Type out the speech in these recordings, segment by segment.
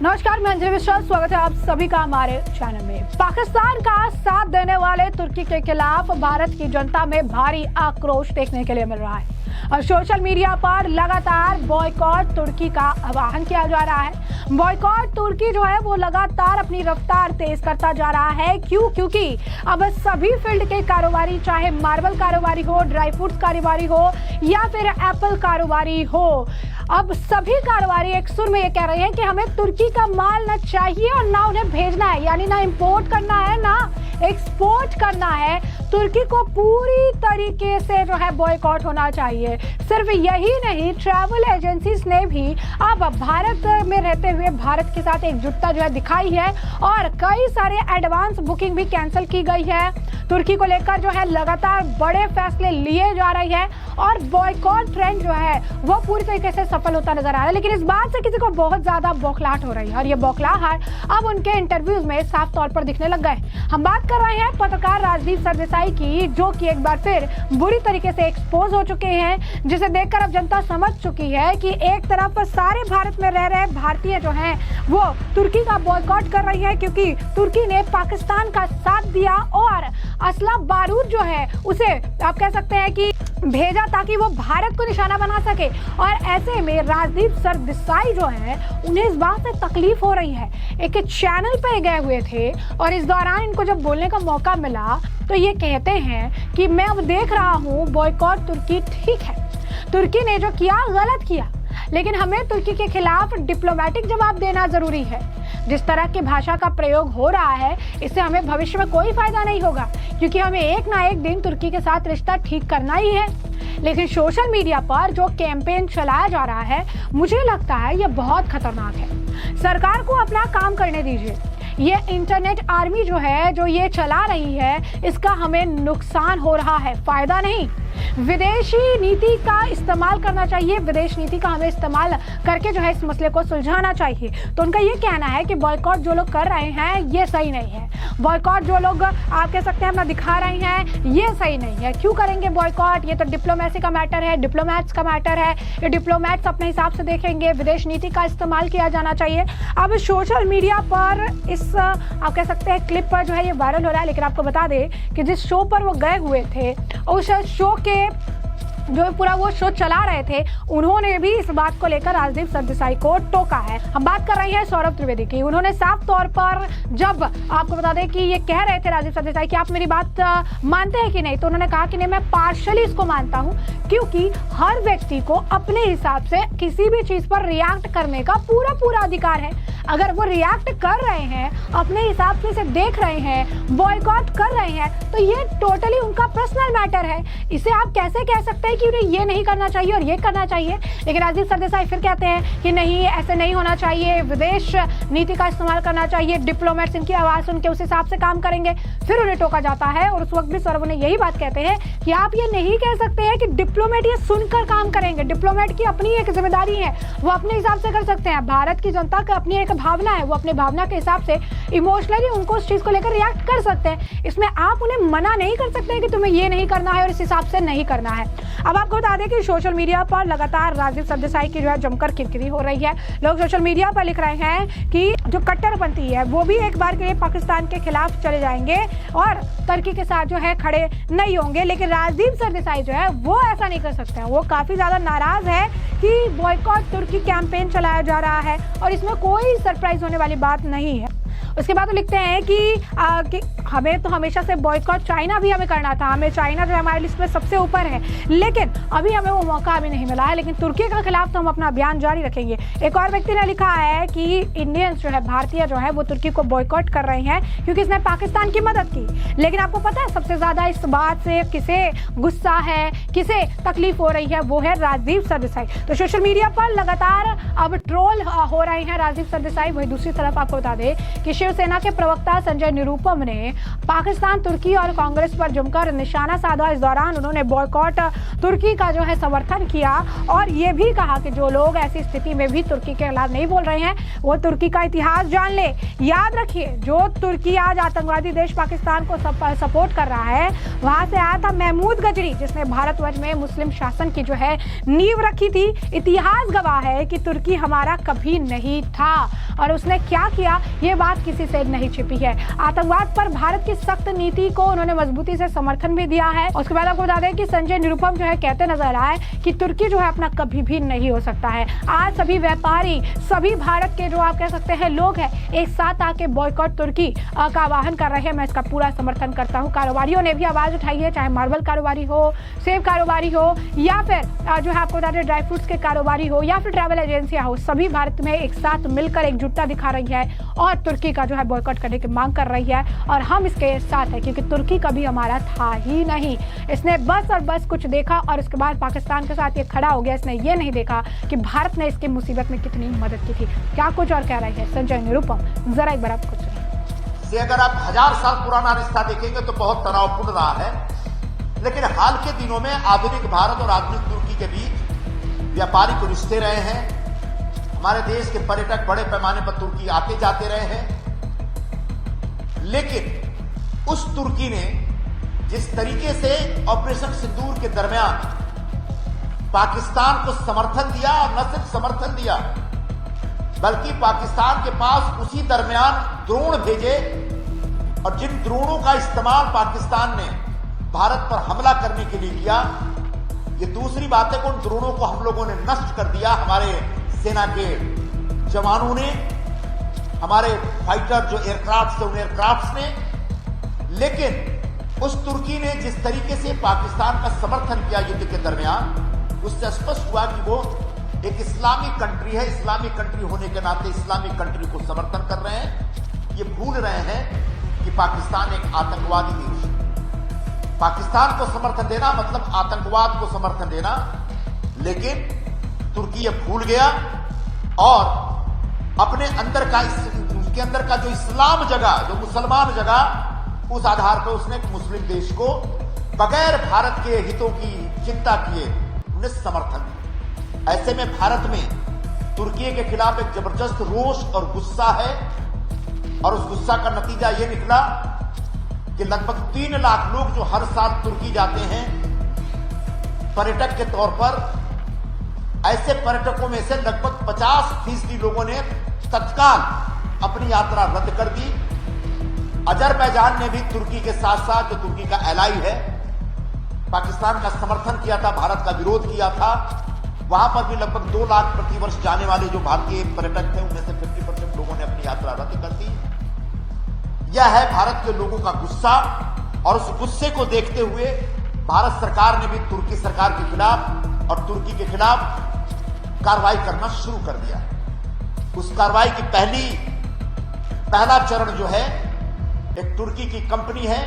नमस्कार, मैं अंजलि विश्वास, स्वागत है आप सभी का हमारे चैनल में। पाकिस्तान का साथ देने वाले तुर्की के खिलाफ भारत की जनता में भारी आक्रोश देखने के लिए मिल रहा है और सोशल मीडिया पर लगातार बॉयकॉट तुर्की का आह्वान किया जा रहा है। बॉयकॉट तुर्की जो है वो लगातार अपनी रफ्तार तेज करता जा रहा है। क्योंकि अब सभी फील्ड के कारोबारी, चाहे मार्बल कारोबारी हो, ड्राई फ्रूट्स कारोबारी हो या फिर एप्पल कारोबारी हो, अब सभी कारोबारी एक सुर में ये कह रहे हैं कि हमें तुर्की का माल ना चाहिए और ना उन्हें भेजना है, यानी ना इंपोर्ट करना है ना एक्सपोर्ट करना है। तुर्की को पूरी तरीके से जो है बॉयकॉट होना चाहिए। सिर्फ यही नहीं, ट्रैवल एजेंसीज ने भी अब भारत में रहते हुए भारत के साथ एकजुटता जो है दिखाई है और कई सारे एडवांस बुकिंग भी कैंसिल की गई है। तुर्की को लेकर जो है लगातार बड़े फैसले लिए जा रहे हैं और बॉयकॉट ट्रेंड जो है वो पूरी तरीके से सफल होता नजर आ रहा है। लेकिन इस बात से किसी को बहुत ज्यादा बौखलाहट हो रही है और ये बौखलाहट अब उनके इंटरव्यूज में साफ तौर पर दिखने लग गए। हम बात कर रहे हैं पत्रकार राजदीप सरदेसाई की, जो कि एक बार फिर बुरी तरीके से एक्सपोज हो चुके हैं, जिसे देखकर अब जनता समझ चुकी है कि एक तरफ सारे भारत में रह रहे भारतीय जो हैं वो तुर्की का बॉयकॉट कर रही है क्योंकि तुर्की ने पाकिस्तान का साथ दिया और असला बारूद जो है उसे आप कह सकते हैं कि भेजा ताकि वो भारत को निशाना बना सके। और ऐसे में राजदीप सरदेसाई जो है उन्हें इस बात से तकलीफ हो रही है। एक चैनल पे गए हुए थे और इस दौरान इनको जब बोलने का मौका मिला तो ये कहते हैं कि मैं अब देख रहा हूँ बॉयकॉट तुर्की ठीक है, तुर्की ने जो किया गलत किया, लेकिन हमें तुर्की के खिलाफ डिप्लोमेटिक जवाब देना जरूरी है। जिस तरह की भाषा का प्रयोग हो रहा है इससे हमें भविष्य में कोई फायदा नहीं होगा क्योंकि हमें एक ना एक दिन तुर्की के साथ रिश्ता ठीक करना ही है। लेकिन सोशल मीडिया पर जो कैंपेन चलाया जा रहा है मुझे लगता है ये बहुत खतरनाक है। सरकार को अपना काम करने दीजिए। ये इंटरनेट आर्मी जो है जो ये चला रही है इसका हमें नुकसान हो रहा है, फायदा नहीं। विदेशी नीति का इस्तेमाल करना चाहिए, विदेश नीति का हमें इस्तेमाल करके जो है इस मसले को सुलझाना चाहिए। तो उनका ये कहना है कि बॉयकॉट जो लोग कर रहे हैं ये सही नहीं है। बॉयकॉट जो लोग आप कह सकते हैं अपना दिखा रहे हैं ये सही नहीं है। क्यों करेंगे बॉयकॉट? ये तो डिप्लोमेसी का मैटर है, डिप्लोमैट्स का मैटर है। ये डिप्लोमैट्स अपने हिसाब से देखेंगे, विदेश नीति का इस्तेमाल किया जाना चाहिए। अब सोशल मीडिया पर इस आप कह सकते हैं क्लिप पर जो है ये वायरल हो रहा है। लेकिन आपको बता दें कि जिस शो पर वो गए हुए थे उस शो के जो पूरा वो शो चला रहे थे उन्होंने भी इस बात को लेकर राजदीप सरदेसाई को टोका है। हम बात कर रहे हैं सौरभ त्रिवेदी की। उन्होंने साफ तौर पर जब आपको बता दें कि ये कह रहे थे राजदीप सरदेसाई कि आप मेरी बात मानते हैं कि नहीं, तो उन्होंने कहा कि नहीं, मैं पार्शली इसको मानता हूँ क्योंकि हर व्यक्ति को अपने हिसाब से किसी भी चीज पर रिएक्ट करने का पूरा अधिकार है। अगर वो रिएक्ट कर रहे हैं, अपने हिसाब से इसे देख रहे हैं, बॉयकॉट कर रहे हैं, तो ये टोटली उनका पर्सनल मैटर है। इसे आप कैसे कह सकते हैं कि उन्हें ये नहीं करना चाहिए और ये करना चाहिए? लेकिन राजदीप सरदेसाई फिर कहते हैं कि नहीं, ऐसे नहीं होना चाहिए, विदेश नीति का इस्तेमाल करना चाहिए, डिप्लोमेट्स इनकी आवाज सुन के उस हिसाब से काम करेंगे। फिर उन्हें टोका जाता है और उस वक्त भी सौरभ ने यही बात कहते हैं कि आप ये नहीं कह सकते हैं कि डिप्लोमेट ये सुनकर काम करेंगे। डिप्लोमेट की अपनी एक जिम्मेदारी है, वो अपने हिसाब से कर सकते हैं। भारत की जनता का अपनी एक भावना है, वो अपने भावना के हिसाब से इमोशनली उनको उस चीज को लेकर रिएक्ट कर सकते हैं। इसमें आप उन्हें मना नहीं कर सकते कि तुम्हें ये नहीं करना है और इस हिसाब से नहीं करना है। अब आपको बता दें कि सोशल मीडिया पर लगातार राजदीप सरदेसाई की जो है जमकर किरकिरी हो रही है। लोग सोशल मीडिया पर लिख रहे हैं कि जो कट्टरपंथी है वो भी एक बार के लिए पाकिस्तान के खिलाफ चले जाएंगे और तुर्की के साथ जो है खड़े नहीं होंगे। लेकिन राजदीप सरदेसाई जो है वो ऐसा नहीं कर सकते हैं। वो काफी ज्यादा नाराज है कि बॉयकॉट तुर्की कैंपेन चलाया जा रहा है और इसमें कोई सरप्राइज होने वाली बात नहीं है। उसके बाद वो लिखते हैं कि हमें तो हमेशा से बॉयकॉट चाइना भी हमें करना था, हमें चाइना जो हमारे लिस्ट में सबसे ऊपर है, लेकिन अभी हमें वो मौका अभी नहीं मिला है। लेकिन तुर्की के खिलाफ तो हम अपना अभियान जारी रखेंगे। एक और व्यक्ति ने लिखा है कि इंडियंस जो है, भारतीय जो है वो तुर्की को बॉयकॉट कर रहे हैं क्योंकि इसने पाकिस्तान की मदद की। लेकिन आपको पता है सबसे ज्यादा इस बात से किसे गुस्सा है, किसे तकलीफ हो रही है, वो है राजदीप सरदेसाई। तो सोशल मीडिया पर लगातार अब ट्रोल हो रहे हैं राजदीप सरदेसाई। वही दूसरी तरफ आपको बता दें कि शिवसेना के प्रवक्ता संजय निरुपम ने पाकिस्तान, तुर्की और कांग्रेस पर जमकर निशाना साधा। इस दौरान उन्होंने बॉयकॉट तुर्की का जो है समर्थन किया और ये भी कहा कि जो लोग ऐसी स्थिति में भी तुर्की के खिलाफ नहीं बोल रहे हैं वो तुर्की का इतिहास जान ले। याद रखिए, जो तुर्की आज आतंकवादी देश पाकिस्तान को सपोर्ट कर रहा है, वहां से आया था महमूद गजनी, जिसने भारतवर्ष में मुस्लिम शासन की जो है नींव रखी थी। इतिहास गवाह है कि तुर्की हमारा कभी नहीं था। और उसने क्या किया ये बात किसी से नहीं छिपी है। आतंकवाद पर भारत की सख्त नीति को उन्होंने मजबूती से समर्थन भी दिया है। उसके बाद आपको बता दें कि संजय निरुपम जो है कहते नजर आए कि तुर्की जो है अपना कभी भी नहीं हो सकता है। आज सभी व्यापारी, सभी भारत के जो आप कह सकते हैं लोग हैं, एक साथ आके बॉयकॉट तुर्की का आह्वान कर रहे हैं। मैं इसका पूरा समर्थन करता हूं। कारोबारियों ने भी आवाज उठाई है, चाहे मार्बल कारोबारी हो, सेब कारोबारी हो, या फिर जो है आपको बता दें ड्राई फ्रूट्स के कारोबारी हो, या फिर ट्रैवल एजेंसियां हो, सभी भारत में एक साथ मिलकर एकजुटता दिखा रही है और तुर्की का जो है बॉयकॉट करने की मांग कर रही है। और हम इसके साथ हैं क्योंकि तुर्की कभी हमारा था ही नहीं। इसने बस और बस कुछ देखा और उसके बाद पाकिस्तान के साथ ये खड़ा हो गया। इसने ये नहीं देखा कि भारत ने इसकी मुसीबत में कितनी मदद की थी। क्या कुछ और कह रहे हैं संजय निरुपम, जरा एक बार आप कुछ से अगर आप 1000 साल पुराना रिश्ता देखेंगे तो बहुत तनावपूर्ण रहा है, लेकिन हाल के दिनों में आधुनिक भारत और आधुनिक तुर्की के बीच व्यापारिक रिश्ते रहे हैं। हमारे देश के पर्यटक बड़े पैमाने पर तुर्की आते जाते रहे हैं, लेकिन उस तुर्की ने जिस तरीके से ऑपरेशन सिंदूर के दरमियान पाकिस्तान को समर्थन दिया, और न सिर्फ समर्थन दिया बल्कि पाकिस्तान के पास उसी दरमियान ड्रोन भेजे, और जिन ड्रोनों का इस्तेमाल पाकिस्तान ने भारत पर हमला करने के लिए किया, ये दूसरी बात है कि उन ड्रोनों को हम लोगों ने नष्ट कर दिया। हमारे सेना के जवानों ने, हमारे फाइटर जो एयरक्राफ्ट थे उन एयरक्राफ्ट ने, लेकिन उस तुर्की ने जिस तरीके से पाकिस्तान का समर्थन किया युद्ध के दरमियान, उससे स्पष्ट हुआ कि वो एक इस्लामिक कंट्री है। इस्लामिक कंट्री होने के नाते इस्लामिक कंट्री को समर्थन कर रहे हैं। ये भूल रहे हैं कि पाकिस्तान एक आतंकवादी देश है। पाकिस्तान को समर्थन देना मतलब आतंकवाद को समर्थन देना, लेकिन तुर्की ये भूल गया और अपने अंदर का, उसके अंदर का जो इस्लाम जगह, जो मुसलमान जगह, उस आधार पर उसने एक मुस्लिम देश को बगैर भारत के हितों की चिंता किए उन्हें समर्थन दिया। ऐसे में भारत में तुर्की के खिलाफ एक जबरदस्त रोष और गुस्सा है, और उस गुस्सा का नतीजा यह निकला कि लगभग 3 लाख लोग जो हर साल तुर्की जाते हैं पर्यटक के तौर पर, ऐसे पर्यटकों में से लगभग 50% लोगों ने तत्काल अपनी यात्रा रद्द कर दी। अजरबैजान ने भी तुर्की के साथ साथ, जो तुर्की का एलाई है, पाकिस्तान का समर्थन किया था, भारत का विरोध किया था। वहां पर भी लगभग 2 लाख प्रतिवर्ष जाने वाले जो भारतीय पर्यटक थे उनमें से 50% लोगों ने अपनी यात्रा रद्द कर दी। यह है भारत के लोगों का गुस्सा, और उस गुस्से को देखते हुए भारत सरकार ने भी तुर्की सरकार के खिलाफ और तुर्की के खिलाफ कार्रवाई करना शुरू कर दिया। उस कार्रवाई की पहला चरण जो है, एक तुर्की की कंपनी है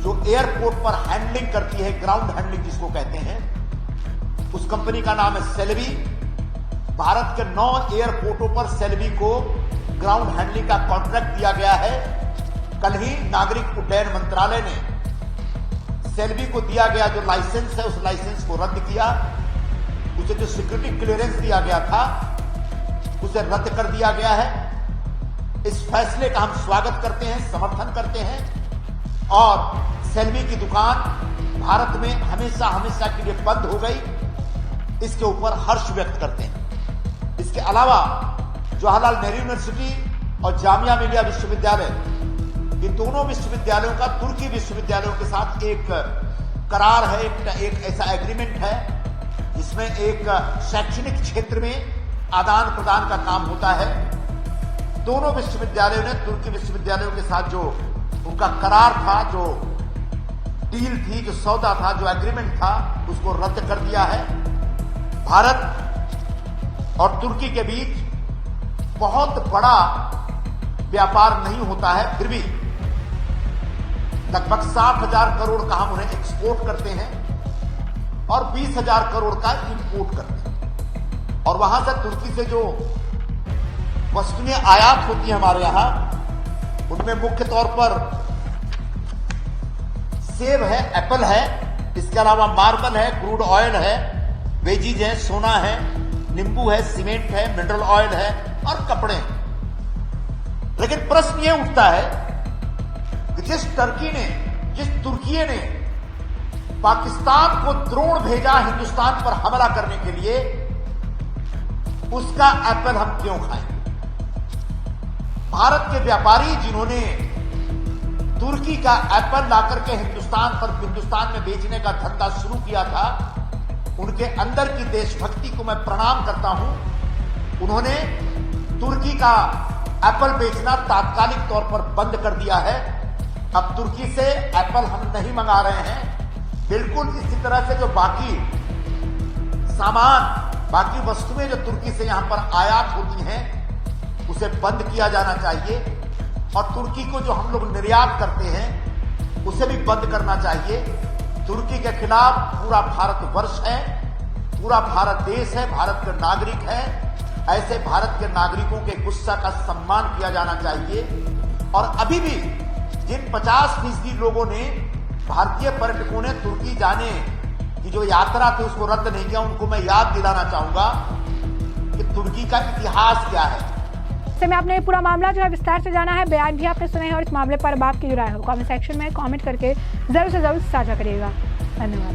जो एयरपोर्ट पर हैंडलिंग करती है, ग्राउंड हैंडलिंग जिसको कहते हैं, उस कंपनी का नाम है सेल्वी। भारत के 9 एयरपोर्टों पर सेल्वी को ग्राउंड हैंडलिंग का कॉन्ट्रैक्ट दिया गया है। कल ही नागरिक उड्डयन मंत्रालय ने सेल्वी को दिया गया जो लाइसेंस है, उस लाइसेंस को रद्द किया। उसे जो सिक्योरिटी क्लियरेंस दिया गया था उसे रद्द कर दिया गया है। इस फैसले का हम स्वागत करते हैं, समर्थन करते हैं, और सेल्वी की दुकान भारत में हमेशा हमेशा के लिए बंद हो गई, इसके ऊपर हर्ष व्यक्त करते हैं। इसके अलावा जवाहरलाल नेहरू यूनिवर्सिटी और जामिया मिलिया विश्वविद्यालय, ये दोनों विश्वविद्यालयों का तुर्की विश्वविद्यालयों के साथ एक करार है, एक ऐसा एग्रीमेंट है जिसमें एक शैक्षणिक क्षेत्र में आदान प्रदान का काम होता है। दोनों विश्वविद्यालयों ने तुर्की विश्वविद्यालयों के साथ जो उनका करार था, जो डील थी, जो सौदा था, जो एग्रीमेंट था, उसको रद्द कर दिया है। भारत और तुर्की के बीच बहुत बड़ा व्यापार नहीं होता है, फिर भी लगभग 60,000 करोड़ का हम उन्हें एक्सपोर्ट करते हैं और 20,000 करोड़ का इंपोर्ट करते हैं। और वहां से तुर्की से जो वस्तुएं आयात होती हैं हमारे यहां, उनमें मुख्य तौर पर सेब है, एप्पल है, इसके अलावा मार्बल है, क्रूड ऑयल है, वेजीज है, सोना है, नींबू है, सीमेंट है, मिनरल ऑयल है और कपड़े हैं। लेकिन प्रश्न यह उठता है कि जिस तुर्की ने पाकिस्तान को ड्रोन भेजा हिंदुस्तान पर हमला करने के लिए, उसका एप्पल हम क्यों खाएं? भारत के व्यापारी जिन्होंने तुर्की का एप्पल लाकर के हिंदुस्तान में बेचने का धंधा शुरू किया था, उनके अंदर की देशभक्ति को मैं प्रणाम करता हूं। उन्होंने तुर्की का एप्पल बेचना तात्कालिक तौर पर बंद कर दिया है। अब तुर्की से एप्पल हम नहीं मंगा रहे हैं। बिल्कुल इसी तरह से जो बाकी वस्तुएं जो तुर्की से यहां पर आयात होती हैं, उसे बंद किया जाना चाहिए और तुर्की को जो हम लोग निर्यात करते हैं उसे भी बंद करना चाहिए। तुर्की के खिलाफ पूरा भारतवर्ष है, पूरा भारत देश है, भारत के नागरिक है। ऐसे भारत के नागरिकों के गुस्सा का सम्मान किया जाना चाहिए। और अभी भी जिन 50% लोगों ने, भारतीय पर्यटकों ने तुर्की जाने की जो यात्रा थी उसको रद्द नहीं किया, उनको मैं याद दिलाना चाहूंगा कि तुर्की का इतिहास क्या है। ऐसे में आपने पूरा मामला जो है विस्तार से जाना है, बयान भी आपने सुने हैं और इस मामले पर अब आपकी जो राय हो कमेंट सेक्शन में कमेंट करके जरूर से जरूर साझा करिएगा। धन्यवाद।